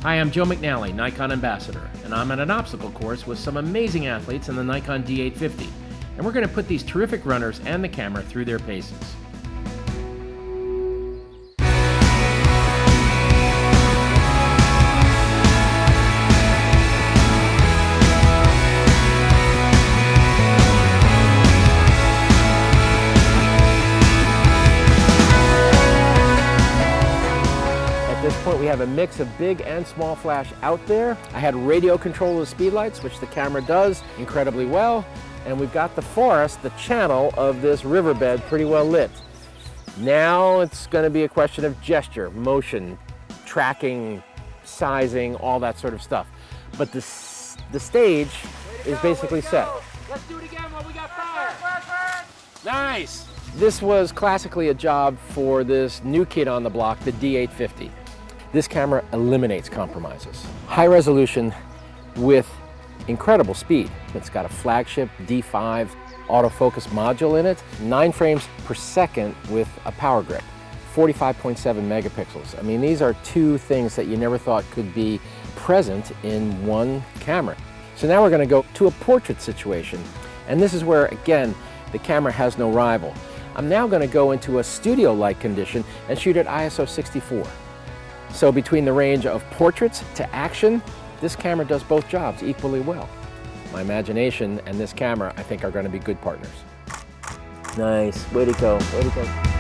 Hi, I'm Joe McNally, Nikon Ambassador, and I'm at an obstacle course with some amazing athletes in the Nikon D850, and we're going to put these terrific runners and the camera through their paces. At this point, we have a mix of big and small flash out there. I had radio control of the speed lights, which the camera does incredibly well. And we've got the forest, the channel of this riverbed, pretty well lit. Now it's going to be a question of gesture, motion, tracking, sizing, all that sort of stuff. But the stage is basically set. Let's do it again while we got fire. Nice! This was classically a job for this new kid on the block, the D850. This camera eliminates compromises. High resolution with incredible speed. It's got a flagship D5 autofocus module in it, 9 frames per second with a power grip, 45.7 megapixels. I mean, these are two things that you never thought could be present in one camera. So now we're going to go to a portrait situation. And this is where, again, the camera has no rival. I'm now going to go into a studio-like condition and shoot at ISO 64. So between the range of portraits to action, this camera does both jobs equally well. My imagination and this camera, I think, are going to be good partners. Nice. Way to go. Way to go.